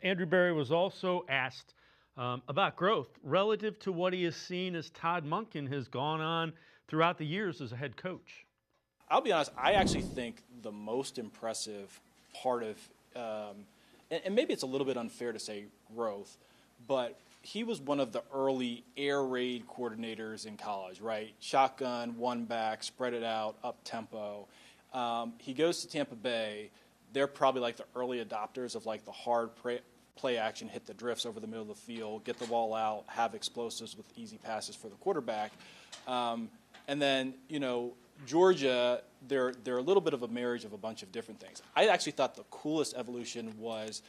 Andrew Berry was also asked about growth relative to what he has seen as Todd Monken has gone on throughout the years as a head coach. I'll be honest, I actually think the most impressive part of, and maybe it's a little bit unfair to say growth, but he was one of the early air raid coordinators in college, right? Shotgun, one back, spread it out, up tempo. He goes to Tampa Bay. They're probably like the early adopters of like the hard play action, hit the drifts over the middle of the field, get the ball out, have explosives with easy passes for the quarterback. And then, Georgia, they're a little bit of a marriage of a bunch of different things. I actually thought the coolest evolution was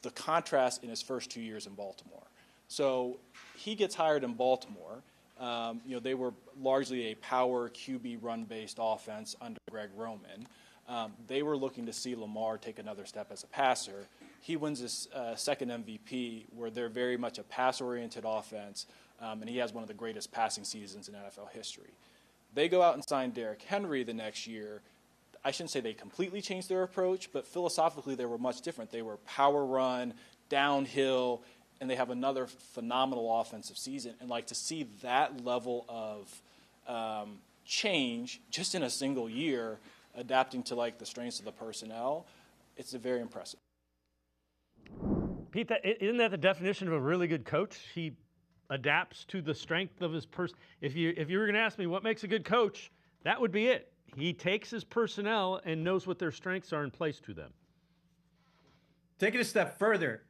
the contrast in his first 2 years in Baltimore. So he gets hired in Baltimore. They were largely a power QB run-based offense under Greg Roman. They were looking to see Lamar take another step as a passer. He wins his second MVP, where they're very much a pass-oriented offense, and he has one of the greatest passing seasons in NFL history. They go out and sign Derrick Henry the next year. I shouldn't say they completely changed their approach, but philosophically they were much different. They were power run, downhill, and they have another phenomenal offensive season. And to see that level of change just in a single year, adapting to the strengths of the personnel, it's very impressive. Pete, isn't that the definition of a really good coach? He adapts to the strength of his person. If you were going to ask me what makes a good coach, that would be it. He takes his personnel and knows what their strengths are and plays to them. Take it a step further.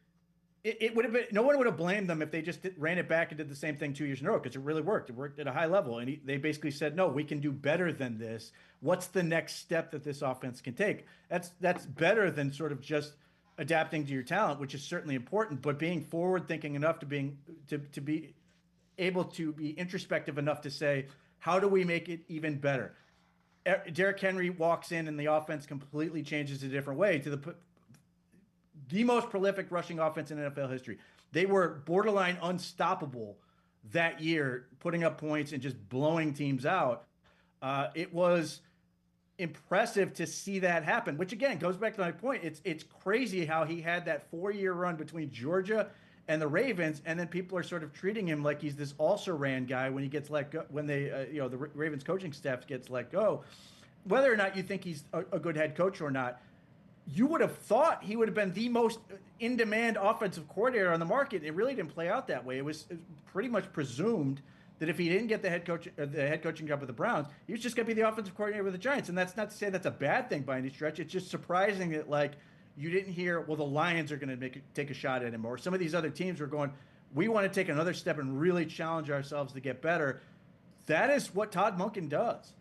It would have been, no one would have blamed them if they just ran it back and did the same thing 2 years in a row, because it really worked. It worked at a high level, and they basically said, no, we can do better than this. What's the next step that this offense can take? That's better than sort of just adapting to your talent, which is certainly important, but being forward-thinking enough to be able to be introspective enough to say, how do we make it even better? Derrick Henry walks in and the offense completely changes a different way to the most prolific rushing offense in NFL history. They were borderline unstoppable that year, putting up points and just blowing teams out. It was impressive to see that happen, which again goes back to my point. It's crazy how he had that 4-year run between Georgia and the Ravens, and then people are sort of treating him like he's this also-ran guy when he gets let go, when the Ravens coaching staff gets let go. Whether or not you think he's a good head coach or not, you would have thought he would have been the most in-demand offensive coordinator on the market. It really didn't play out that way. It was pretty much presumed that if he didn't get the head coaching job with the Browns, he was just going to be the offensive coordinator with the Giants. And that's not to say that's a bad thing by any stretch. It's just surprising that you didn't hear, well, the Lions are going to take a shot at him, or some of these other teams were going, we want to take another step and really challenge ourselves to get better. That is what Todd Monken does.